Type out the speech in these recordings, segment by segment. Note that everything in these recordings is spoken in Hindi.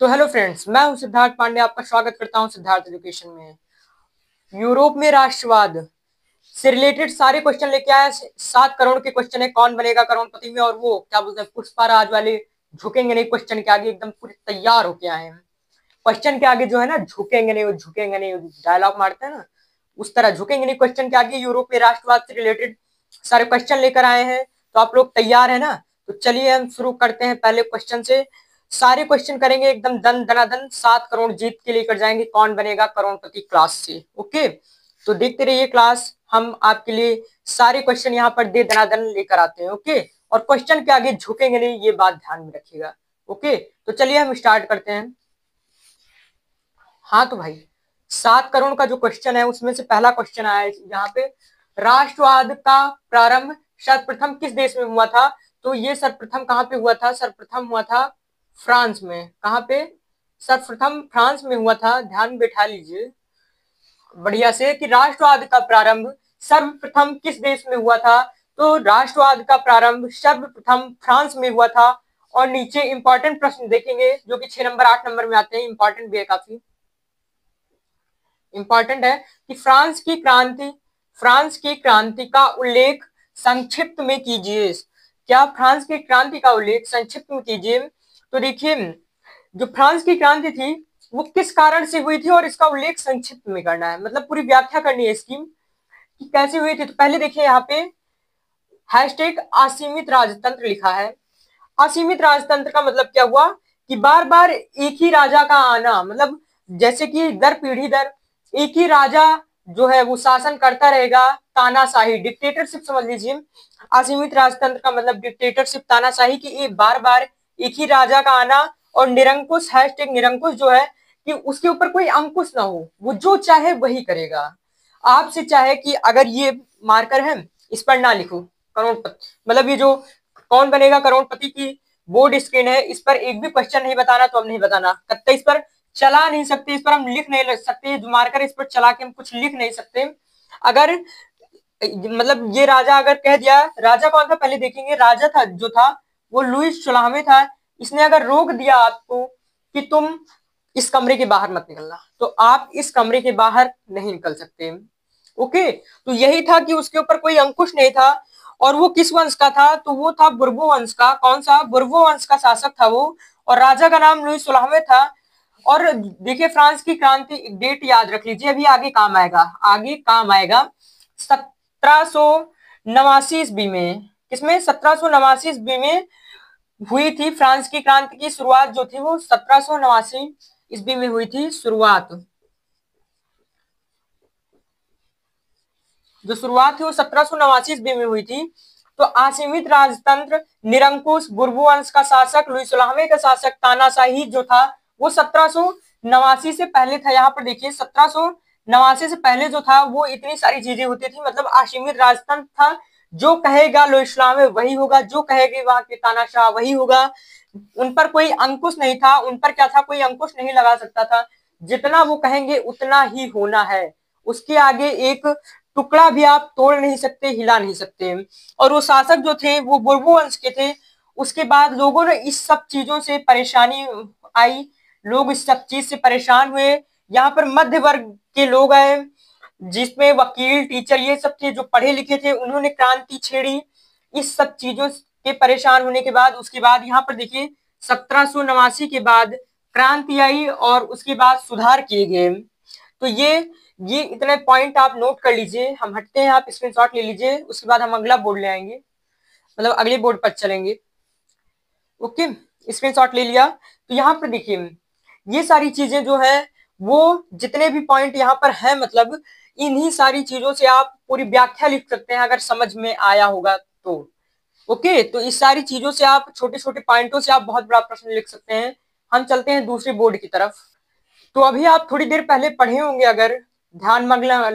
तो हेलो फ्रेंड्स, मैं हूं सिद्धार्थ पांडे। आपका स्वागत करता हूं सिद्धार्थ एजुकेशन में। यूरोप में राष्ट्रवाद से रिलेटेड सारे क्वेश्चन लेके आया। 7 करोड़ के क्वेश्चन है, कौन बनेगा करोड़पति में, और वो क्या बोलते हैं पुष्पाराज वाले झुकेंगे नहीं क्वेश्चन के आगे। एकदम पूरे तैयार होके आए हैं। क्वेश्चन के आगे जो है ना, झुकेंगे नहीं, वो झुकेंगे नहीं, डायलॉग मारते हैं ना, उस तरह झुकेंगे नहीं क्वेश्चन के आगे। यूरोप में राष्ट्रवाद से रिलेटेड सारे क्वेश्चन लेकर आए हैं। तो आप लोग तैयार है ना? तो चलिए हम शुरू करते हैं पहले क्वेश्चन से। सारे क्वेश्चन करेंगे एकदम दन दनादन। 7 करोड़ जीत के लेकर जाएंगे कौन बनेगा करोड़पति क्लास से। ओके, तो देखते रहिए क्लास। हम आपके लिए सारे क्वेश्चन यहाँ पर दे दनादन लेकर आते हैं। ओके, और क्वेश्चन के आगे झुकेंगे नहीं, ये बात ध्यान में रखिएगा। ओके, तो चलिए हम स्टार्ट करते हैं। हाँ तो भाई, 7 करोड़ का जो क्वेश्चन है उसमें से पहला क्वेश्चन आया है यहाँ पे। राष्ट्रवाद का प्रारंभ सर्वप्रथम किस देश में हुआ था? तो ये सर्वप्रथम कहाँ पे हुआ था? सर्वप्रथम हुआ था फ्रांस में। कहाँ पे? सर्वप्रथम फ्रांस में हुआ था। ध्यान बैठा लीजिए बढ़िया से कि राष्ट्रवाद का प्रारंभ सर्वप्रथम किस देश में हुआ था। तो राष्ट्रवाद का प्रारंभ सर्वप्रथम फ्रांस में हुआ था। और नीचे इंपॉर्टेंट प्रश्न देखेंगे जो कि 6 नंबर 8 नंबर में आते हैं। इंपॉर्टेंट भी है, काफी इंपॉर्टेंट है कि फ्रांस की क्रांति का उल्लेख संक्षिप्त में कीजिए। क्या? फ्रांस की क्रांति का उल्लेख संक्षिप्त में कीजिए। तो देखिए, जो फ्रांस की क्रांति थी वो किस कारण से हुई थी और इसका उल्लेख संक्षिप्त में करना है। मतलब पूरी व्याख्या करनी है इसकी कि कैसे हुई थी। तो पहले देखिए यहाँ पे हैशटैग असीमित राजतंत्र लिखा है। असीमित राजतंत्र का मतलब क्या हुआ कि बार बार एक ही राजा का आना, मतलब जैसे कि दर पीढ़ी दर एक ही राजा जो है वो शासन करता रहेगा। तानाशाही, डिक्टेटरशिप समझ लीजिए। असीमित राजतंत्र का मतलब डिक्टेटरशिप, तानाशाही की एक बार बार एक ही राजा का आना। और निरंकुश, हैशटैग निरंकुश जो है कि उसके ऊपर कोई अंकुश ना हो, वो जो चाहे वही करेगा। आपसे चाहे कि अगर ये मार्कर है इस पर ना लिखो करोड़पति, मतलब ये जो कौन बनेगा करोड़पति की बोर्ड स्क्रीन है, इस पर एक भी क्वेश्चन नहीं बताना तो हम नहीं बताना। कत्ते इस पर चला नहीं सकते, इस पर हम लिख नहीं सकते। जो मार्कर इस पर चला के हम कुछ लिख नहीं सकते। अगर मतलब ये राजा अगर कह दिया, राजा कौन था पहले देखेंगे। राजा था जो था वो लुईस 14वें था। इसने अगर रोक दिया आपको कि तुम इस कमरे के बाहर मत निकलना, तो आप इस कमरे के बाहर नहीं निकल सकते। ओके, तो यही था कि उसके ऊपर कोई अंकुश नहीं था। और वो किस वंश का था? तो वो था बुर्बो वंश का। कौन सा? बुर्बो वंश का शासक था वो। और राजा का नाम लुईस 16वें था। और देखिए फ्रांस की क्रांति, डेट याद रख लीजिए, अभी आगे काम आएगा, आगे काम आएगा। 1789 ईस्वी में, किसमें? 1789 ईस्वी में हुई थी फ्रांस की क्रांति की शुरुआत जो थी वो 1789 ईस्वी में हुई थी शुरुआत। जो शुरुआत थी वो 1789 ईस्वी में हुई थी। तो असीमित राजतंत्र, निरंकुश, बुर्बो वंश का शासक, लुईस 16वें का शासक, तानाशाही जो था वो 1789 से पहले था। यहाँ पर देखिए 1789 से पहले जो था वो इतनी सारी चीजें होती थी। मतलब असीमित राजतंत्र था। जो कहेगा लुईस 16वें वही होगा, जो कहेगी वहां के तानाशाह वही होगा। उन पर कोई अंकुश नहीं था, उन पर क्या था, कोई अंकुश नहीं लगा सकता था। जितना वो कहेंगे उतना ही होना है। उसके आगे एक टुकड़ा भी आप तोड़ नहीं सकते, हिला नहीं सकते। और वो शासक जो थे वो बुर्बो वंश के थे। उसके बाद लोगों ने इस सब चीजों से परेशानी आई, लोग इस सब चीज से परेशान हुए। यहाँ पर मध्य वर्ग के लोग आए जिसमें वकील, टीचर ये सब थे जो पढ़े लिखे थे, उन्होंने क्रांति छेड़ी। इस सब चीजों के परेशान होने के बाद उसके बाद यहाँ पर देखिए 1789 के बाद क्रांति आई और उसके बाद सुधार किए गए। तो ये इतने पॉइंट आप नोट कर लीजिए। हम हटते हैं, आप स्क्रीनशॉट ले लीजिए, उसके बाद हम अगला बोर्ड ले आएंगे, मतलब अगले बोर्ड पर चलेंगे। ओके, स्क्रीनशॉट ले लिया। तो यहाँ पर देखिए ये सारी चीजें जो है वो जितने भी पॉइंट यहाँ पर है, मतलब इन्हीं सारी चीजों से आप पूरी व्याख्या लिख सकते हैं अगर समझ में आया होगा तो। ओके, तो इस सारी चीजों से आप छोटे छोटे पॉइंटों से आप बहुत बड़ा प्रश्न लिख सकते हैं। हम चलते हैं दूसरे बोर्ड की तरफ। तो अभी आप थोड़ी देर पहले पढ़े होंगे, अगर ध्यान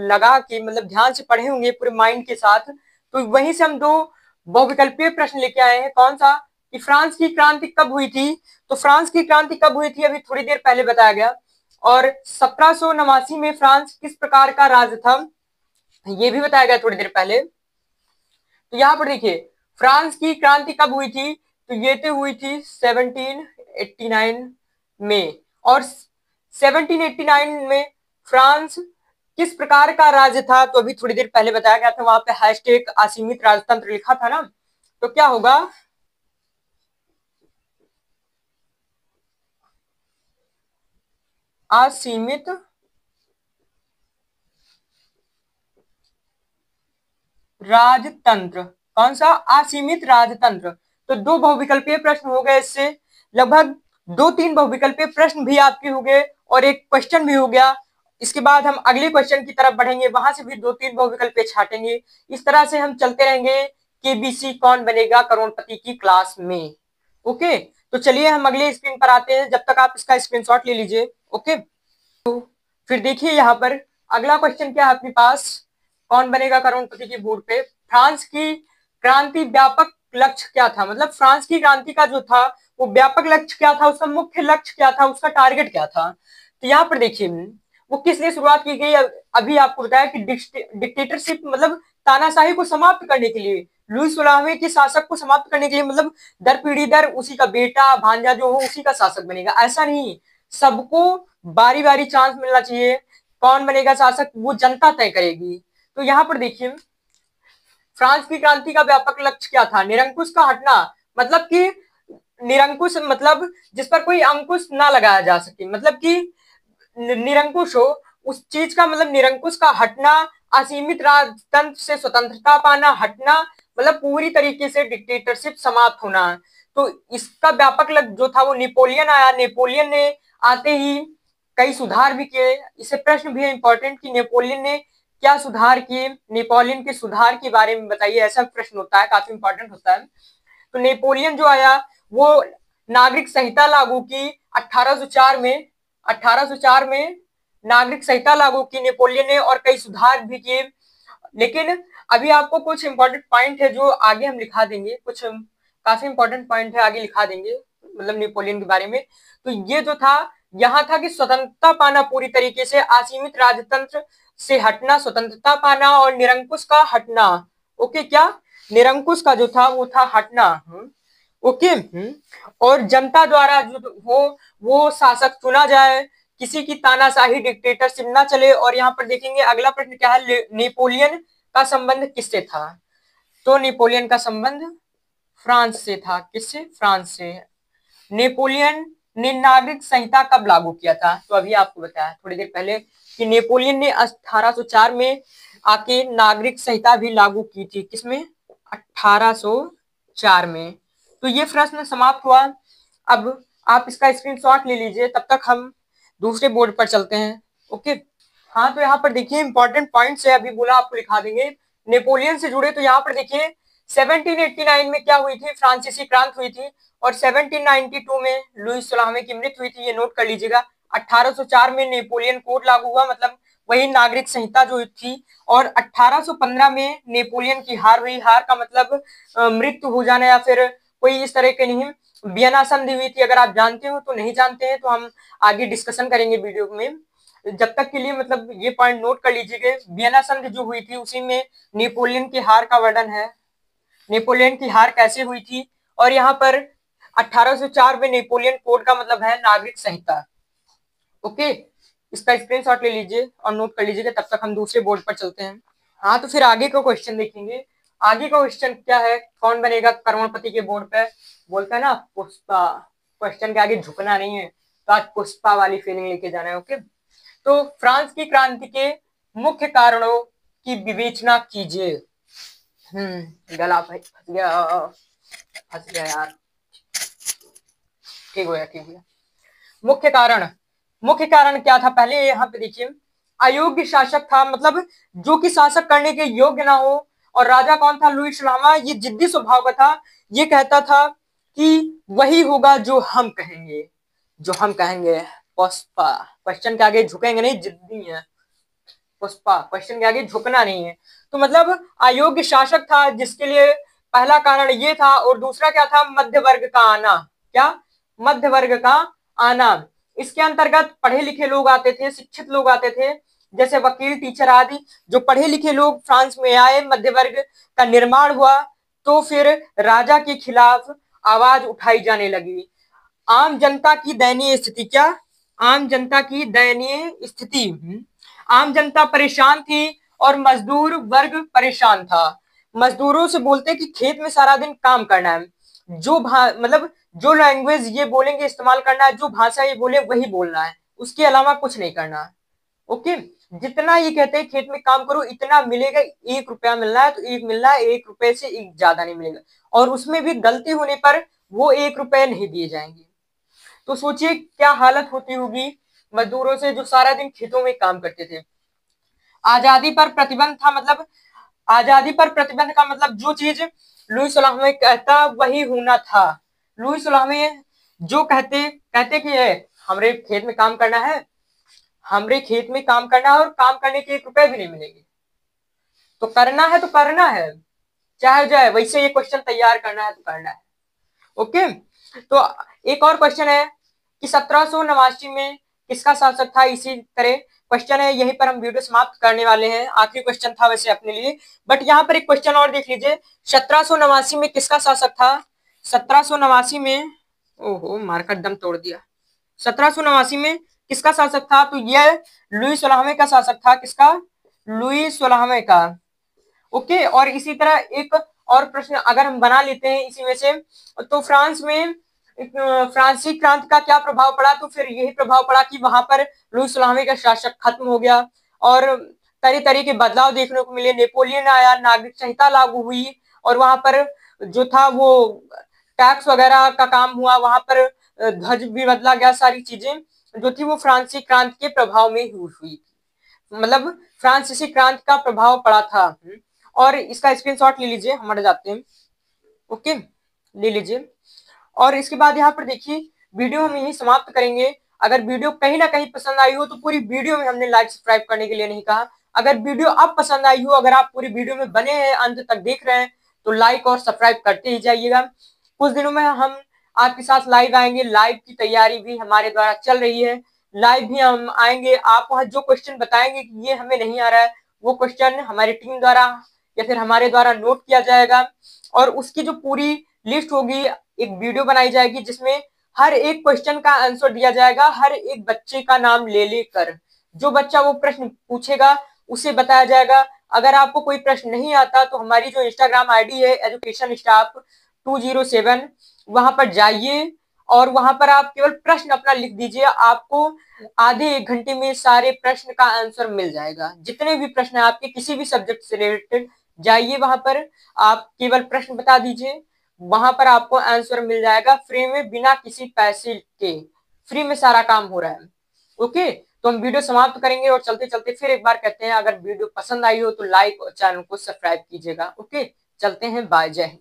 लगा कि मतलब ध्यान से पढ़े होंगे पूरे माइंड के साथ, तो वहीं से हम दो बहुविकल्पीय प्रश्न लेके आए हैं। कौन सा? कि फ्रांस की क्रांति कब हुई थी? तो फ्रांस की क्रांति कब हुई थी अभी थोड़ी देर पहले बताया गया। और 1789 में फ्रांस किस प्रकार का राज्य था ये भी बताया गया थोड़ी देर पहले। तो यहाँ पर देखिए फ्रांस की क्रांति कब हुई थी? तो ये तो हुई थी 1789 में। और 1789 में फ्रांस किस प्रकार का राज्य था? तो अभी थोड़ी देर पहले बताया गया था, वहां पे हैशटैग असीमित राजतंत्र लिखा था ना, तो क्या होगा? असीमित राजतंत्र। कौन सा? असीमित राजतंत्र। तो दो बहुविकल्पीय प्रश्न हो गए इससे, लगभग दो तीन बहुविकल्पीय प्रश्न भी आपके हो गए और एक क्वेश्चन भी हो गया। इसके बाद हम अगले क्वेश्चन की तरफ बढ़ेंगे, वहां से भी दो तीन बहुविकल्पीय छाटेंगे। इस तरह से हम चलते रहेंगे केबीसी कौन बनेगा करोड़पति की क्लास में। ओके, तो चलिए हम अगले स्क्रीन पर आते हैं, जब तक आप इसका स्क्रीनशॉट ले लीजिए। ओके, तो फिर देखिए यहाँ पर अगला क्वेश्चन क्या है अपने पास, कौन बनेगा करोड़पति के बोर्ड पे। फ्रांस की क्रांति व्यापक लक्ष्य क्या था? मतलब फ्रांस की क्रांति का जो था वो व्यापक लक्ष्य क्या था, उसका मुख्य लक्ष्य क्या था, उसका टारगेट क्या था? तो यहाँ पर देखिए वो किस लिए शुरुआत की गई, अभी आपको बताया कि डिक्टेटरशिप मतलब तानाशाही को समाप्त करने के लिए, लुई 16वें के शासक को समाप्त करने के लिए, मतलब दर पीढ़ी दर उसी का बेटा भांजा जो हो उसी का शासक बनेगा, ऐसा नहीं, सबको बारी बारी चांस मिलना चाहिए। कौन बनेगा शासक वो जनता तय करेगी। तो यहाँ पर देखिए फ्रांस की क्रांति का व्यापक लक्ष्य क्या था? निरंकुश का हटना, मतलब कि निरंकुश मतलब जिस पर कोई अंकुश ना लगाया जा सके, मतलब कि निरंकुश हो उस चीज का, मतलब निरंकुश का हटना, असीमित राजतंत्र से स्वतंत्रता पाना, हटना मतलब पूरी तरीके से डिक्टेटरशिप समाप्त होना। तो इसका व्यापक लक्ष्य जो था वो नेपोलियन आया, नेपोलियन ने आते ही कई सुधार भी किए। इसे प्रश्न भी है इंपॉर्टेंट कि नेपोलियन ने क्या सुधार किए, नेपोलियन के सुधार के बारे में बताइए, ऐसा प्रश्न होता है, काफी इंपॉर्टेंट होता है। तो नेपोलियन जो आया वो नागरिक संहिता लागू की 1804 में, 1804 में नागरिक संहिता लागू की नेपोलियन ने और कई सुधार भी किए। लेकिन अभी आपको कुछ इंपॉर्टेंट पॉइंट है जो आगे हम लिखा देंगे, कुछ काफी इंपॉर्टेंट पॉइंट है आगे लिखा देंगे, मतलब नेपोलियन के बारे में। तो ये जो था यहाँ था कि स्वतंत्रता पाना पूरी तरीके से, असीमित राजतंत्र से हटना, स्वतंत्रता पाना और निरंकुश का हटना। ओके, क्या निरंकुश का जो था वो था हटना। ओके, और जनता द्वारा जो वो शासक चुना जाए, किसी की तानाशाही डिक्टेटरशिप ना चले। और यहाँ पर देखेंगे अगला प्रश्न क्या है, नेपोलियन का संबंध किससे था? तो नेपोलियन का संबंध फ्रांस से था। किससे? फ्रांस से। नेपोलियन ने नागरिक संहिता कब लागू किया था? तो अभी आपको बताया थोड़ी देर पहले कि नेपोलियन ने 1804 में आके नागरिक संहिता भी लागू की थी। किसमें? 1804 में। तो ये प्रश्न समाप्त हुआ। अब आप इसका स्क्रीनशॉट ले लीजिए, तब तक हम दूसरे बोर्ड पर चलते हैं। ओके, हाँ, तो यहाँ पर देखिए इंपॉर्टेंट पॉइंट्स है, अभी बोला आपको लिखा देंगे नेपोलियन से जुड़े। तो यहाँ पर देखिए 1789 में क्या हुई थी? फ्रांसीसी क्रांति हुई थी। और 1792 में लुई 16वें की मृत्यु हुई थी, ये नोट कर लीजिएगा। 1804 में नेपोलियन कोड लागू हुआ, मतलब वही नागरिक संहिता जो थी। और 1815 में नेपोलियन की हार हुई। हार का मतलब मृत्यु हो जाना या फिर कोई इस तरह के नहीं। वियना संधि हुई थी, अगर आप जानते हो तो, नहीं जानते हैं तो हम आगे डिस्कशन करेंगे वीडियो में। जब तक के लिए मतलब ये पॉइंट नोट कर लीजिएगा, वियना संधि जो हुई थी उसी में नेपोलियन की हार का वर्णन है, नेपोलियन की हार कैसे हुई थी। और यहाँ पर 1804 में नेपोलियन कोड का मतलब है नागरिक संहिता। ओके, इसका स्क्रीनशॉट ले लीजिए और नोट कर लीजिएगा, तब तक हम दूसरे बोर्ड पर चलते हैं। हाँ, तो फिर आगे का क्वेश्चन देखेंगे। आगे का क्वेश्चन क्या है, कौन बनेगा करोड़पति के बोर्ड पे? बोलता है ना पुष्पा, क्वेश्चन के आगे झुकना नहीं है, तो आज पुष्पा वाली फीलिंग लेके जाना है। ओके, तो फ्रांस की क्रांति के मुख्य कारणों की विवेचना कीजिए। गला भाई फंस गया यार, ठीक हो गया, ठीक है। मुख्य कारण, मुख्य कारण क्या था? पहले यहाँ पे देखिए, अयोग्य शासक था, मतलब जो कि शासक करने के योग्य ना हो। और राजा कौन था? लुई 16वां। ये जिद्दी स्वभाव का था, ये कहता था कि वही होगा जो हम कहेंगे, जो हम कहेंगे। पुष्पा, क्वेश्चन के आगे झुकेंगे नहीं, जिद्दी है पुष्पा, क्वेश्चन के आगे झुकना नहीं है। तो मतलब अयोग्य शासक था, जिसके लिए पहला कारण ये था। और दूसरा क्या था? मध्य वर्ग का आना। क्या? मध्य वर्ग का आना। इसके अंतर्गत पढ़े लिखे लोग आते थे, शिक्षित लोग आते थे, जैसे वकील, टीचर आदि। जो पढ़े लिखे लोग फ्रांस में आए, मध्य वर्ग का निर्माण हुआ, तो फिर राजा के खिलाफ आवाज उठाई जाने लगी। आम जनता की दयनीय स्थिति, क्या? आम जनता की दयनीय स्थिति। आम जनता परेशान थी और मजदूर वर्ग परेशान था। मजदूरों से बोलते कि खेत में सारा दिन काम करना है, मतलब जो लैंग्वेज ये बोलेंगे इस्तेमाल करना है, जो भाषा ये बोले वही बोलना है, उसके अलावा कुछ नहीं करना है। ओके, जितना ये कहते हैं खेत में काम करो इतना मिलेगा, 1 रुपया मिलना है तो 1 मिल रहा है, 1 रुपए से एक ज्यादा नहीं मिलेगा, और उसमें भी गलती होने पर वो 1 रुपए नहीं दिए जाएंगे। तो सोचिए क्या हालत होती होगी मजदूरों से जो सारा दिन खेतों में काम करते थे। आजादी पर प्रतिबंध था, मतलब आजादी पर प्रतिबंध का मतलब जो चीज लुई सलाहमे कहता वही होना था। लुई सलाहमे जो कहते कहते कि हमरे खेत में काम करना है, हमरे खेत में काम करना है और काम करने के 1 रुपए भी नहीं मिलेंगे, तो करना है तो करना है, चाहे जाए, वैसे ये क्वेश्चन तैयार करना है तो करना है। ओके, तो एक और क्वेश्चन है कि 1789 में किसका शासक था, इसी तरह क्वेश्चन है, यहीं पर हम वीडियो समाप्त करने वाले हैं, आखिरी क्वेश्चन था वैसे अपने लिए, बट यहाँ पर एक क्वेश्चन और देख लीजिए, 1789 में किसका शासक था? 1789 में, ओहो मार्कर दम तोड़ दिया, 1789 में किसका शासक था? तो यह लुई सोलहवें का शासक था, किसका? लुई सोलहवें का। ओके, और इसी तरह एक और प्रश्न अगर हम बना लेते हैं इसी में से, तो फ्रांस में फ्रांसीसी क्रांति का क्या प्रभाव पड़ा? तो फिर यही प्रभाव पड़ा कि वहां पर लुई सोलहवें का शासक खत्म हो गया और तरह तरह के बदलाव देखने को मिले। नेपोलियन आया, नागरिक संहिता लागू हुई, और वहां पर जो था वो टैक्स वगैरह का काम हुआ, वहां पर ध्वज भी बदला गया, सारी चीजें जो थी वो फ्रांसीसी क्रांति के प्रभाव में हुई थी, मतलब फ्रांसीसी क्रांति का प्रभाव पड़ा था। और इसका स्क्रीनशॉट ले लीजिए, हम हट जाते हैं। ओके, ले लीजिए, और इसके बाद यहाँ पर देखिए वीडियो हम यही समाप्त करेंगे। अगर वीडियो कहीं ना कहीं पसंद आई हो तो पूरी वीडियो में हमने लाइक सब्सक्राइब करने के लिए नहीं कहा, अगर वीडियो अब पसंद आई हो, अगर आप पूरी वीडियो में बने हैं, अंत तक देख रहे हैं, तो लाइक और सब्सक्राइब करते ही जाइएगा। कुछ दिनों में हम आपके साथ लाइव आएंगे, लाइव की तैयारी भी हमारे द्वारा चल रही है, लाइव भी हम आएंगे, आप वहां जो क्वेश्चन बताएंगे कि ये हमें नहीं आ रहा है, वो क्वेश्चन हमारी टीम द्वारा या फिर हमारे द्वारा नोट किया जाएगा, और उसकी जो पूरी लिस्ट होगी एक वीडियो बनाई जाएगी जिसमें हर एक क्वेश्चन का आंसर दिया जाएगा, हर एक बच्चे का नाम ले लेकर, जो बच्चा वो प्रश्न पूछेगा उसे बताया जाएगा। अगर आपको कोई प्रश्न नहीं आता तो हमारी जो इंस्टाग्राम आईडी है एजुकेशन स्टाफ 207, वहां पर जाइए और वहां पर आप केवल प्रश्न अपना लिख दीजिए, आपको आधे 1 घंटे में सारे प्रश्न का आंसर मिल जाएगा। जितने भी प्रश्न है आपके किसी भी सब्जेक्ट से रिलेटेड, जाइए वहां पर, आप केवल प्रश्न बता दीजिए, वहां पर आपको आंसर मिल जाएगा फ्री में, बिना किसी पैसे के, फ्री में सारा काम हो रहा है। ओके, तो हम वीडियो समाप्त करेंगे और चलते चलते फिर एक बार कहते हैं, अगर वीडियो पसंद आई हो तो लाइक और चैनल को सब्सक्राइब कीजिएगा। ओके, चलते हैं, बाय, जय हिंद।